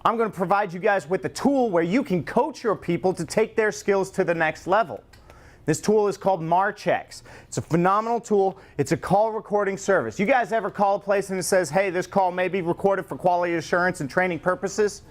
I'm going to provide you guys with a tool where you can coach your people to take their skills to the next level. This tool is called Marchex. It's a phenomenal tool. It's a call recording service. You guys ever call a place and it says, hey, this call may be recorded for quality assurance and training purposes?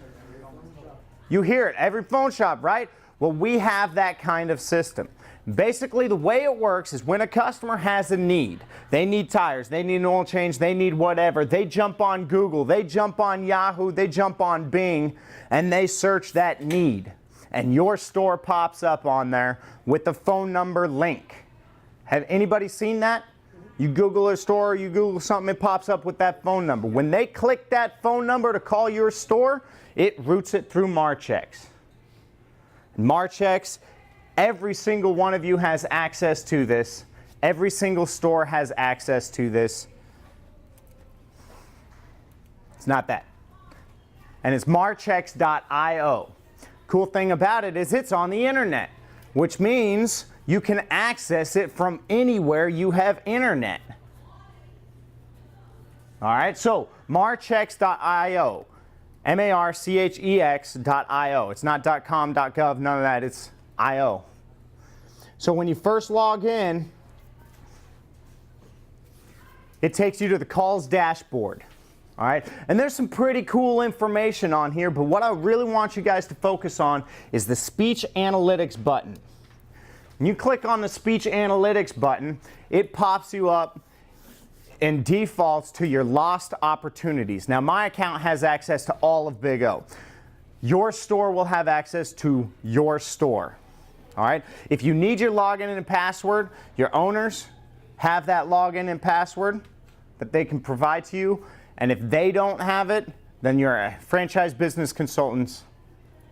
You hear it, every phone shop, right? Well, we have that kind of system. Basically, the way it works is when a customer has a need, they need tires, they need an oil change, they need whatever, they jump on Google, they jump on Yahoo, they jump on Bing, and they search that need. And your store pops up on there with the phone number link. Have anybody seen that? You Google a store, you Google something, it pops up with that phone number. When they click that phone number to call your store, it routes it through Marchex. Marchex, every single one of you has access to this. Every single store has access to this. It's not that. And it's marchex.io. Cool thing about it is it's on the internet, which means you can access it from anywhere you have internet. All right, so marchex.io, marchex.io. It's not .com, .gov, none of that, it's .io. So when you first log in, it takes you to the calls dashboard. All right, and there's some pretty cool information on here, but what I really want you guys to focus on is the speech analytics button. When you click on the speech analytics button, it pops you up and defaults to your lost opportunities. Now, my account has access to all of Big O. Your store will have access to your store. All right, if you need your login and password, your owners have that login and password that they can provide to you. And if they don't have it, then your franchise business consultants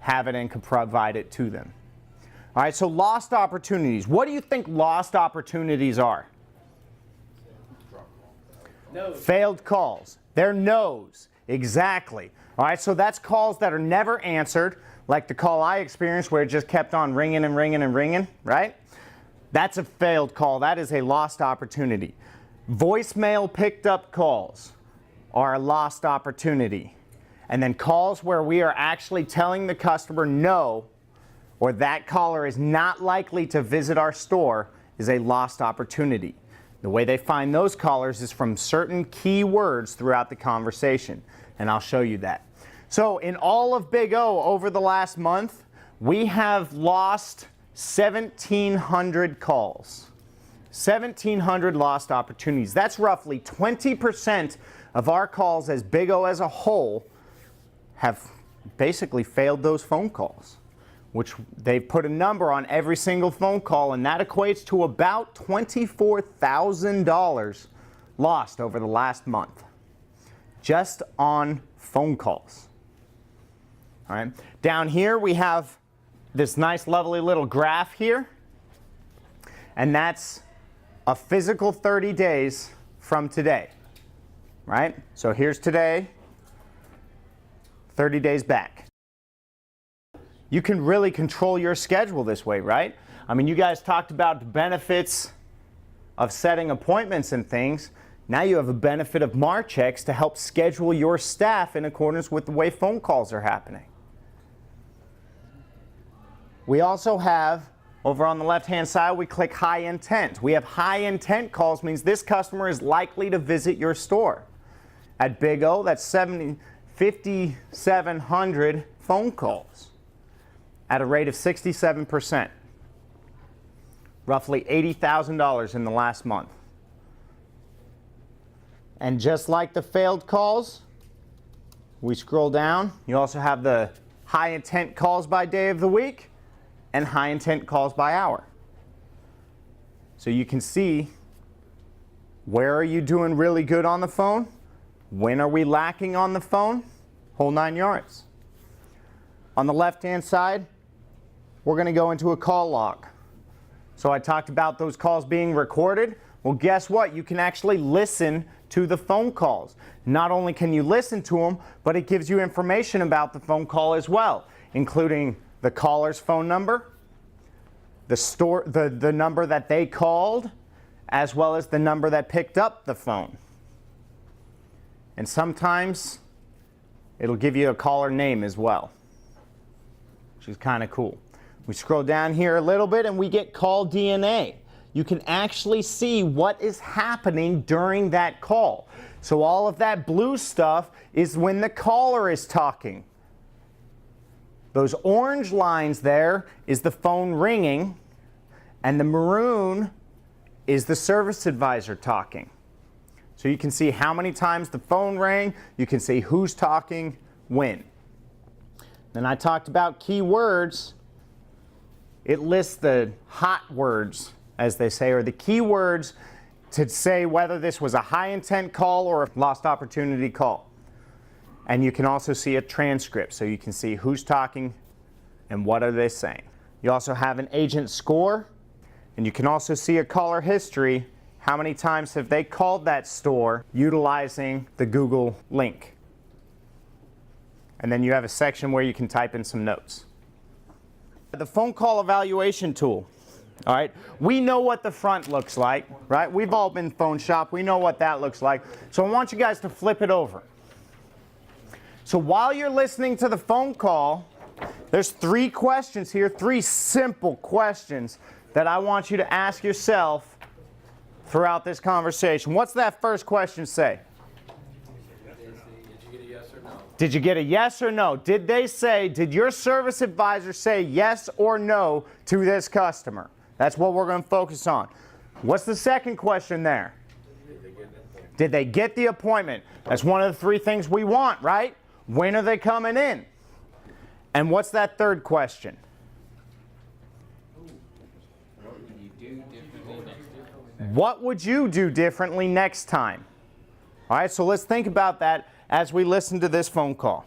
have it and can provide it to them. All right, so lost opportunities. What do you think lost opportunities are? No's. Failed calls. They're no's. Exactly. All right, so that's calls that are never answered, like the call I experienced where it just kept on ringing and ringing and ringing, right? That's a failed call. That is a lost opportunity. Voicemail picked up calls are a lost opportunity. And then calls where we are actually telling the customer no, or that caller is not likely to visit our store, is a lost opportunity. The way they find those callers is from certain key words throughout the conversation, and I'll show you that. So in all of Big O over the last month, we have lost 1,700 calls. 1,700 lost opportunities. That's roughly 20% of our calls as Big O as a whole have basically failed those phone calls, which they've put a number on every single phone call, and that equates to about $24,000 lost over the last month, just on phone calls. All right. Down here we have this nice lovely little graph here, and that's a physical 30 days from today. Right? So here's today, 30 days back. You can really control your schedule this way, right? I mean, you guys talked about the benefits of setting appointments and things. Now you have a benefit of Marchex to help schedule your staff in accordance with the way phone calls are happening. We also have, over on the left-hand side, we click high intent. We have high intent calls, means this customer is likely to visit your store. At Big O, that's 5,700 phone calls at a rate of 67%. Roughly $80,000 in the last month. And just like the failed calls, we scroll down. You also have the high intent calls by day of the week and high intent calls by hour. So you can see, where are you doing really good on the phone? When are we lacking on the phone? Whole 9 yards. On the left-hand side, we're going to go into a call log. So I talked about those calls being recorded. Well, guess what? You can actually listen to the phone calls. Not only can you listen to them, but it gives you information about the phone call as well, including the caller's phone number, the number that they called, as well as the number that picked up the phone. And sometimes It'll give you a caller name as well, which is kind of cool. We scroll down here a little bit and we get call DNA. You can actually see what is happening during that call. So all of that blue stuff is when the caller is talking. Those orange lines there is the phone ringing, and the maroon is the service advisor talking. So you can see how many times the phone rang, you can see who's talking when. Then I talked about keywords. It lists the hot words, as they say, or the keywords to say whether this was a high intent call or a lost opportunity call. And you can also see a transcript, so you can see who's talking and what are they saying. You also have an agent score, and you can also see a caller history. How many times have they called that store utilizing the Google link? And then you have a section where you can type in some notes. The phone call evaluation tool. All right, we know what the front looks like, right? We've all been phone shop. We know what that looks like. So I want you guys to flip it over. So while you're listening to the phone call, there's 3 questions here, 3 simple questions that I want you to ask yourself throughout this conversation. What's that first question say? Did you get a yes or no? Did you get a yes or no? Did they say, did your service advisor say yes or no to this customer? That's what we're going to focus on. What's the second question there? Did they get the appointment? That's one of the 3 things we want, right? When are they coming in? And what's that third question? What would you do differently next time? All right, so let's think about that as we listen to this phone call.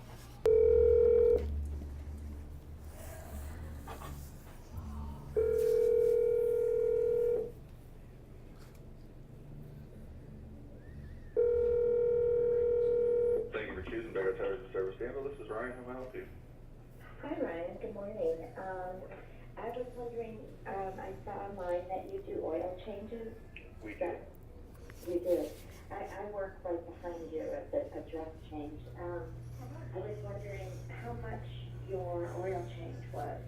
This is Ryan. How may I help you? Hi, Ryan. Good morning. I was wondering, I saw online that you do oil changes. We do. You do. I work right behind you at the address change. I was wondering how much your oil change was.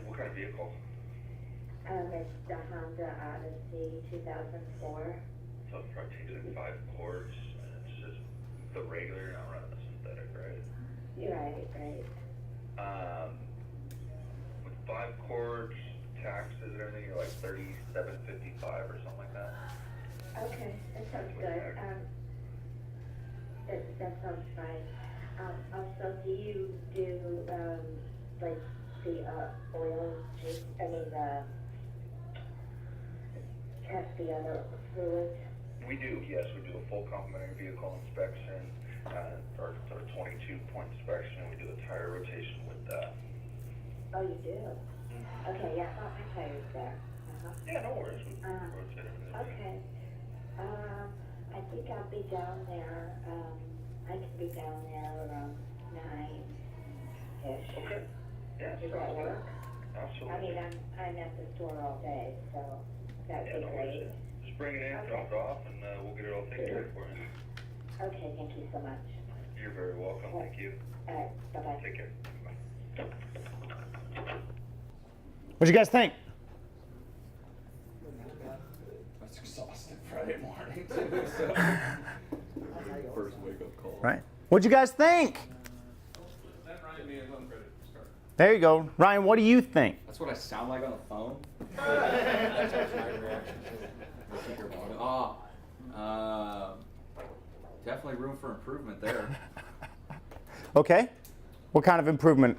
What kind of vehicle? It's the Honda Odyssey 2004. So it's probably changing 5 quarts, and it's just the regular, not running the synthetic, right? Right. With 5 quarts, taxes and everything, you're like $37.55 or something like that. Okay, that sounds good. That sounds fine. Also, do you do like the oil change? I mean, test the other fluids? We do, yes. We do a full complementary vehicle inspection, our 22-point inspection. We do a tire rotation with that. Oh, you do? Okay, yeah, I thought my tire was there. Yeah, no worries. We rotate everything. Okay. I think I'll be down there. I can be down there around 9-ish. Okay. Yeah, Does that work? Absolutely. I mean, I'm at the store all day, so that would be no great. worries. Just bring it in, drop it off, and we'll get it all taken care of for you. Okay, thank you so much. You're very welcome. Thank you. All right, bye-bye. Take care. Bye. What'd you guys think? That's exhausting Friday morning too. So. First wake up call. Right. What'd you guys think? That Ryan me and I'm ready to start. There you go. Ryan, what do you think? That's what I sound like on the phone. That's my reaction to it. Definitely room for improvement there. Okay. What kind of improvement?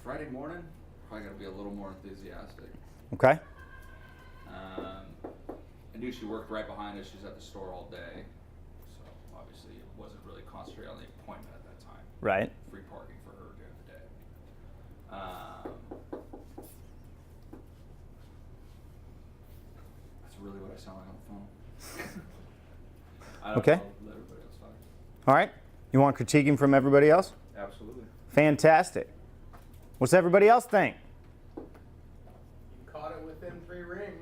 Friday morning, probably got to be a little more enthusiastic. Okay. I knew she worked right behind us. She's at the store all day. So obviously it wasn't really concentrated on the appointment at that time. Right. Free parking for her during the day. That's really what I sound like on the phone. I don't Okay. know. Let everybody else talk. All right. You want critiquing from everybody else? Absolutely. Fantastic. What's everybody else think? You caught it within 3 rings.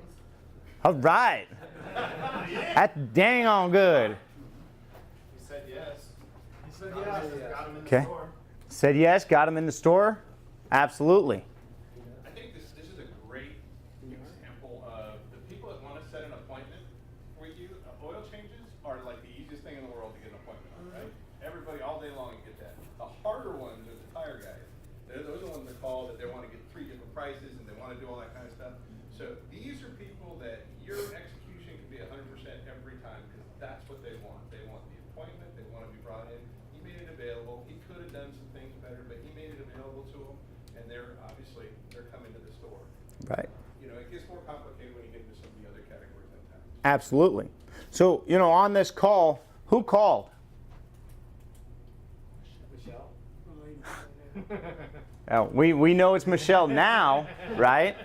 All right. That's dang on good. You said yes. He said yes. Got him in the Okay. store. Said yes, got him in the store? Absolutely. I think this is a great example of the people that want to set an appointment with you. Oil changes are like the easiest thing in the world to get an appointment on, right? Everybody all day long get that. The harder ones are the tire guys. Those are the ones that call that they want to get 3 different prices and they want to do all that kind of stuff. So these are people that your execution can be 100% every time because that's what they want. They want the appointment. They want to be brought in. He made it available. He could have done some things better, but he made it available to them. And they're coming to the store. Right. You know, it gets more complicated when you get into some of the other categories sometimes. Absolutely. So, on this call, who called? Michelle. We know it's Michelle now, right?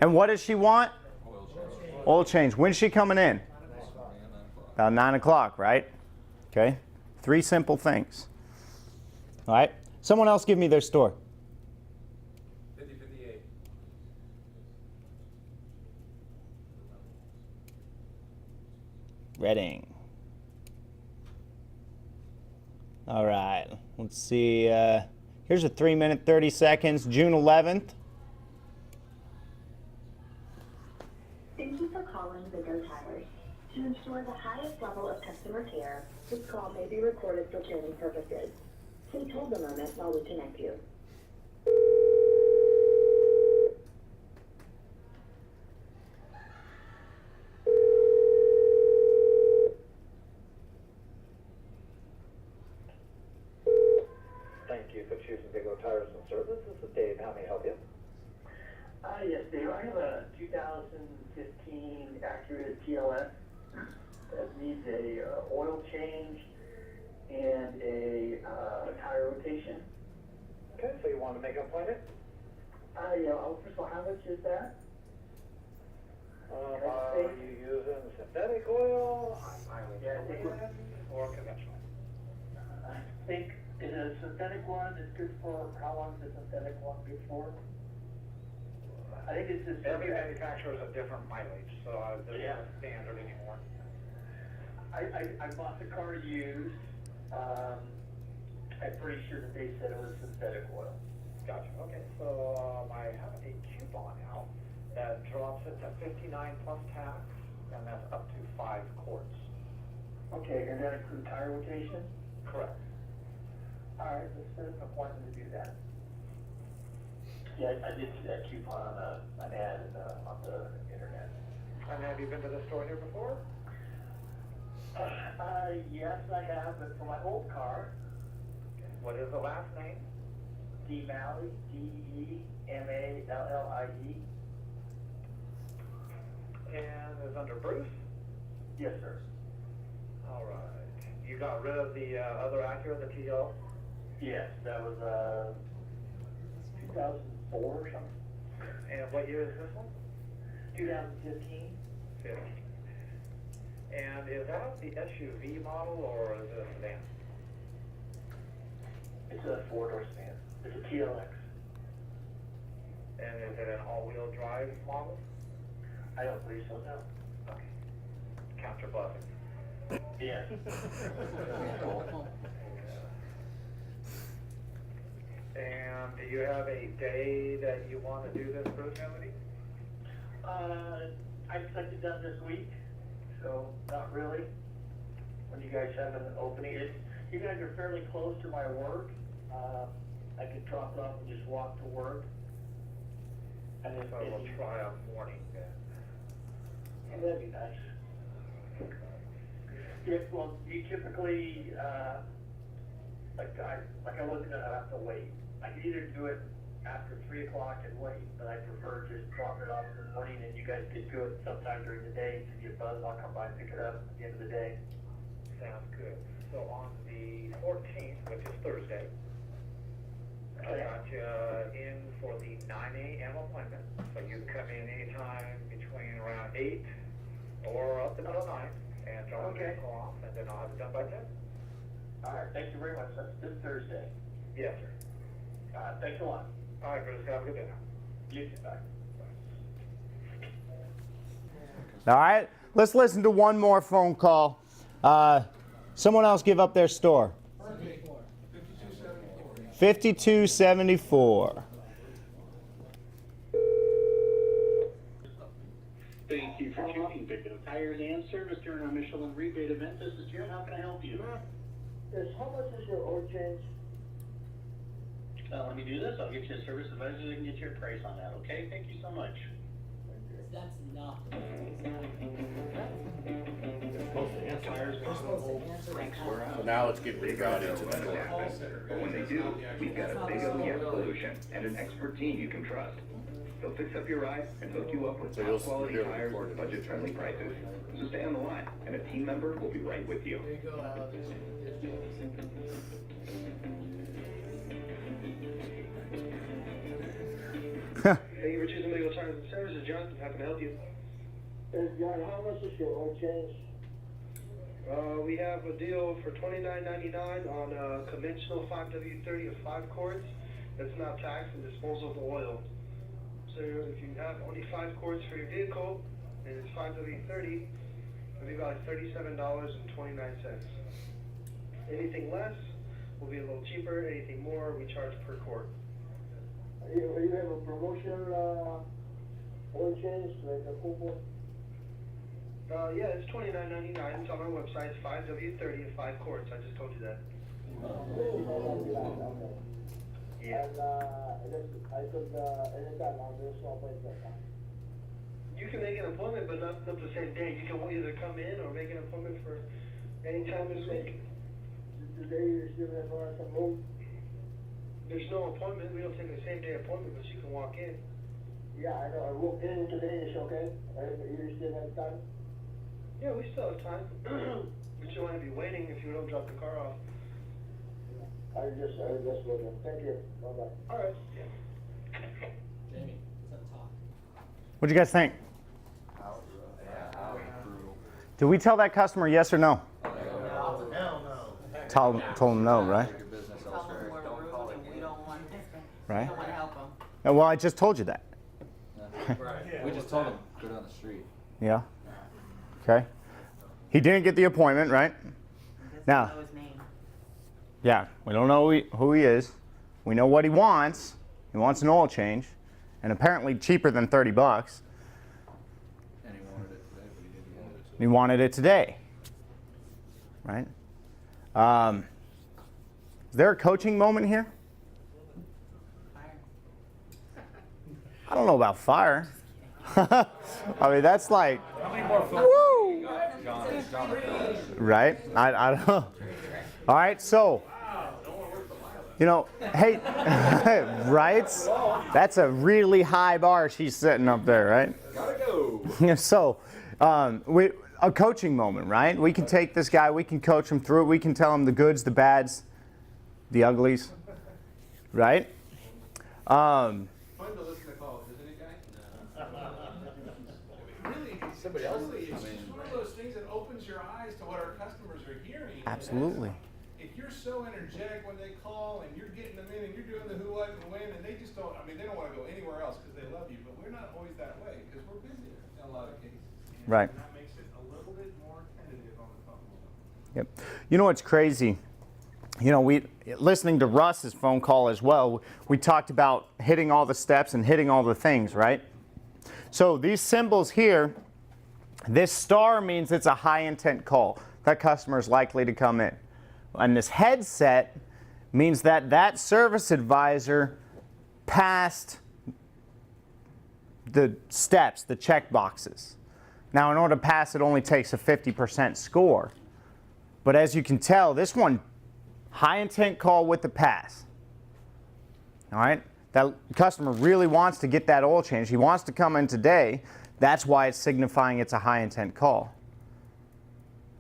And what does she want? Oil change. Oil change. When's she coming in? 9 o'clock. About 9 o'clock, right? Okay. 3 simple things. All right. Someone else give me their store. 5058. Reading. All right. Let's see. Here's a 3-minute, 30 seconds, June 11th. Thank you for calling the Go Tires. To ensure the highest level of customer care, this call may be recorded for training purposes. Please hold a moment while we connect you. Thank you for choosing Big O Tires and Service. This is Dave. How may I help you? Yes, Dave. I have a 2015 Acura TLS that needs a oil change and a tire rotation. Okay, so you want to make an appointment? Yeah. First of all, how much is that? Are you using synthetic oil, Yeah, I think or conventional? I think is a synthetic one is good for how long is the synthetic one good for? I think it's just Every manufacturer has a different mileage, so there's Yeah. not a standard anymore. I bought the car used. I'm pretty sure that they said it was synthetic oil. Gotcha. Okay, so I have a coupon out that drops it to 59 plus tax, and that's up to 5 quarts. Okay, and that includes tire rotation? Correct. All right, let's set up an appointment to do that. Yeah, I did see that coupon on an ad on the internet. And have you been to the store here before? Yes, I have, but for my old car, What is the last name? D-Malley, D-E-Mallie. And is under Bruce? Yes, sir. All right. You got rid of the other Acura, the TL? Yes, that was 2004 or something. And what year is this one? 2015. 50. And is that the SUV model or is it a sedan? It's a 4-door sedan. It's a TLX. And is it an all-wheel drive model? I don't believe so, no. Okay. Count your blessings. Yes. And do you have a day that you want to do this, Bruce? I'd like it done this week, so not really. When you guys have an opening, you guys are fairly close to my work. I could drop it off and just walk to work. And So we'll try a morning then. Yeah, that'd be nice. Yeah, well, you typically, I wasn't gonna have to wait. I could either do it after 3 o'clock and wait, but I prefer just drop it off in the morning and you guys could do it sometime during the day. Give you a buzz, I'll come by and pick it up at the end of the day. Sounds good. So on the 14th, which is Thursday, I Okay. got you in for the 9 a.m. appointment. So you come in anytime between around 8 or up until 9 and drop Okay. the call off, and then I'll have it done by 10. All right, thank you very much. That's this Thursday. Yes, sir. Thanks a lot. All right, Bruce, have a good day. You too, bye. All right. Let's listen to one more phone call. Someone else give up their store. $52.74. Thank you for choosing Victor Tires and Service during our Michelin rebate event. This is Jim. How can I help you? Yes, how much is your oil change? Let me do this. I'll get you a service advisor that can get you a price on that, okay? Thank you so much. That's not. So now let's get rerouted to the north. But when they do, we've got a big OEM solution and an expert team you can trust. They'll fix up your ride and hook you up with So you'll top-quality hear tires recorded. with budget-friendly prices. So stay on the line, and a team member will be right with you. There you go, Alex. Thank you for choosing Legal Tires and Services, John. How can I help you? Yes, John, how much is your oil change? We have a deal for $29.99 on a conventional 5W30 of 5 quarts. That's not taxed and disposable oil. So if you have only 5 quarts for your vehicle and it's 5W30, it'll be about $37.29. Anything less will be a little cheaper. Anything more, we charge per quart. You have a promotion oil change, like a coupon? Yeah, it's $29.99. It's on our website. It's 5W30 of 5 quarts. I just told you that. Yeah. And I could anytime on this you can make an appointment, but not the same day. You can either come in or make an appointment for any time this week. Today you still have some move? There's no appointment. We don't take a same day appointment, but you can walk in. Yeah, I know. I walked in today. It's okay. You still have time? Yeah, we still have time. But you want to be waiting if you don't drop the car off. I just will. Thank you. Bye-bye. All right. Yeah. Jamie, let's talk. What'd you guys think? Did we tell that customer yes or no? Hell no. Told him no, right? Tell them we're rude and we don't want, Right? we don't want to help them. Well, I just told you that. We just told him, go down the street. Yeah. Okay. He didn't get the appointment, right? Now, Know his name. yeah, we don't know who he is. We know what he wants. He wants an oil change, and apparently cheaper than $30. And he wanted it today, but he didn't want it. He wanted it today, right? Is there a coaching moment here? Fire. I don't know about fire. I mean, that's like, How many more phones? woo, John, right? I don't know. All right, so, you know, hey, right? That's a really high bar she's setting up there, right? Gotta go. So, a coaching moment, right? We can take this guy, we can coach him through it, we can tell him the goods, the bads, the uglies, right? Fun to listen to calls, isn't it, guys? Really, Somebody else truly, leaves. it's just one of those things that opens your eyes to what our customers are hearing. And Absolutely. if you're so energetic when they call and you're getting them in and you're doing the who, what, and when, and they just don't, I mean, they don't want to go anywhere else because they love you, but we're not always that way because we're busy in a lot of cases. And Right. that makes it a little bit more tentative on the phone. Yep. You know what's crazy? You know, listening to Russ's phone call as well, we talked about hitting all the steps and hitting all the things, right? So these symbols here, this star means it's a high intent call. That customer is likely to come in. And this headset means that that service advisor passed the steps, the check boxes. Now, in order to pass, it only takes a 50% score. But as you can tell, this one, high intent call with the pass. All right? That customer really wants to get that oil change. He wants to come in today. That's why it's signifying it's a high intent call.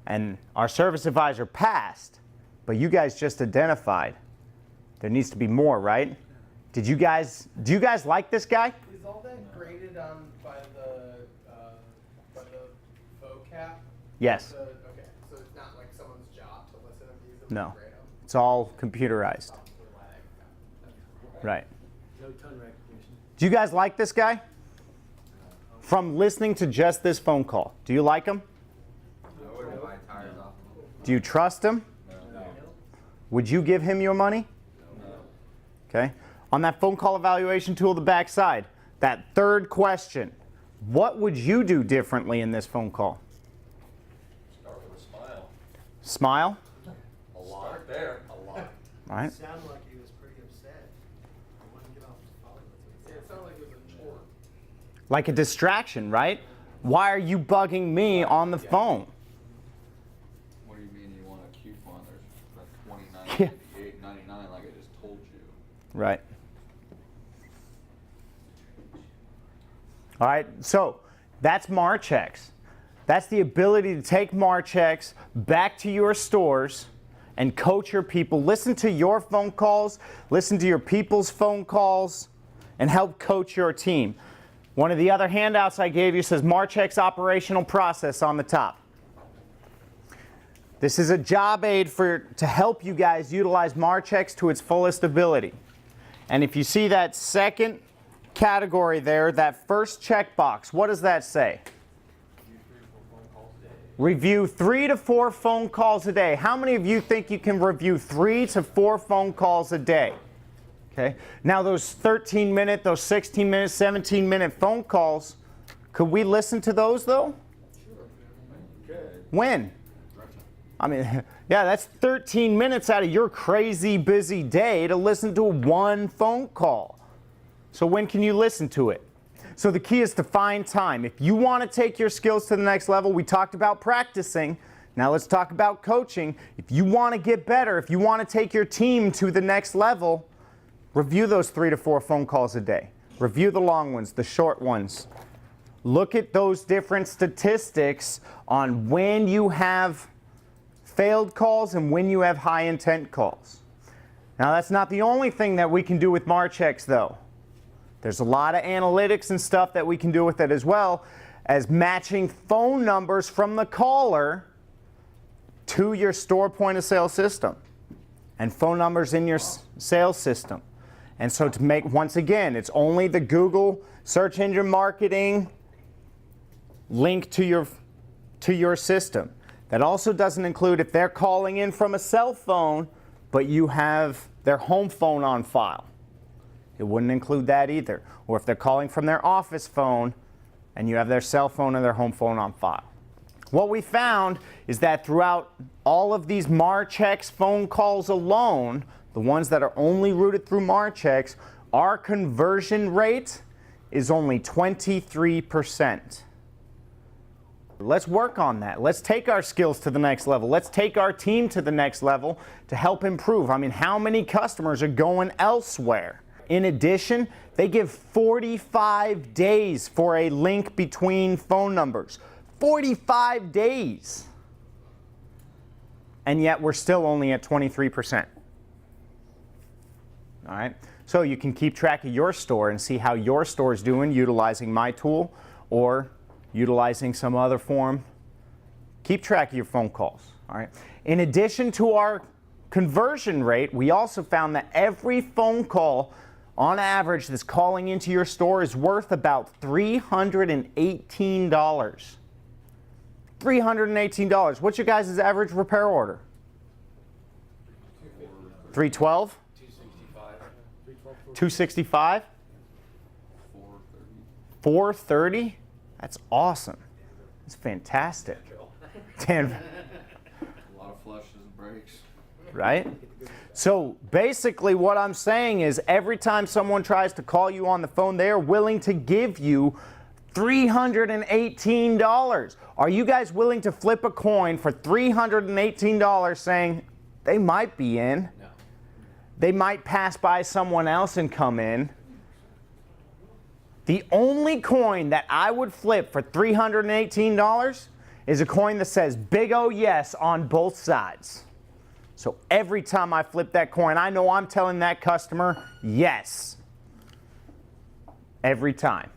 And our service advisor passed, but you guys just identified there needs to be more, right? Do you guys like this guy? Is all that graded on by the vocab? Yes. Okay, so it's not like someone's job to listen to these and No. grade them? It's all computerized. Right. No tone recognition. Do you guys like this guy? From listening to just this phone call, do you like him? I wouldn't buy tires off of him. Do you trust him? No. Would you give him your money? No. Okay? On that phone call evaluation tool, the back side, that third question, what would you do differently in this phone call? Start with a smile. Smile? A lot. Start there. A lot. All right. It sounded like he was pretty upset. He wanted to get off the phone with Yeah, it sounded like it was a chore. Like a distraction, right? Why are you bugging me on the phone? What do you mean you want a coupon? There's like Yeah. $29.88.99 like I just told you. Right. All right, so that's Marchex. That's the ability to take Marchex back to your stores and coach your people. Listen to your phone calls, listen to your people's phone calls, and help coach your team. One of the other handouts I gave you says Marchex operational process on the top. This is a job aid to help you guys utilize Marchex to its fullest ability. And if you see that second category there, that first checkbox, what does that say? Review 3 to 4 phone calls a day. How many of you think you can review 3 to 4 phone calls a day? Okay. Now those 13-minute, those 16-minute, 17-minute phone calls, could we listen to those though? Sure. When? I mean, yeah, that's 13 minutes out of your crazy busy day to listen to one phone call. So when can you listen to it? So the key is to find time. If you want to take your skills to the next level, we talked about practicing. Now let's talk about coaching. If you want to get better, if you want to take your team to the next level, review those 3 to 4 phone calls a day. Review the long ones, the short ones. Look at those different statistics on when you have failed calls and when you have high intent calls. Now that's not the only thing that we can do with Marchex though. There's a lot of analytics and stuff that we can do with it as well as matching phone numbers from the caller to your store point of sale system and phone numbers in your sales system. And so to make, once again, it's only the Google search engine marketing link to your system. That also doesn't include if they're calling in from a cell phone, but you have their home phone on file. It wouldn't include that either. Or if they're calling from their office phone and you have their cell phone and their home phone on file. What we found is that throughout all of these Marchex phone calls alone, the ones that are only routed through Marchex, our conversion rate is only 23%. Let's work on that. Let's take our skills to the next level. Let's take our team to the next level to help improve. I mean, how many customers are going elsewhere? In addition, they give 45 days for a link between phone numbers. 45 days. And yet we're still only at 23%. All right? So you can keep track of your store and see how your store is doing utilizing my tool or utilizing some other form. Keep track of your phone calls. All right? In addition to our conversion rate, we also found that every phone call on average that's calling into your store is worth about $318. $318. What's your guys' average repair order? $312? $265? $430? That's awesome. That's fantastic. A lot of flushes and breaks. Right? So basically what I'm saying is every time someone tries to call you on the phone, they are willing to give you $318. Are you guys willing to flip a coin for $318 saying they might be in? No. They might pass by someone else and come in. The only coin that I would flip for $318 is a coin that says big O yes on both sides. So every time I flip that coin, I know I'm telling that customer yes. Every time.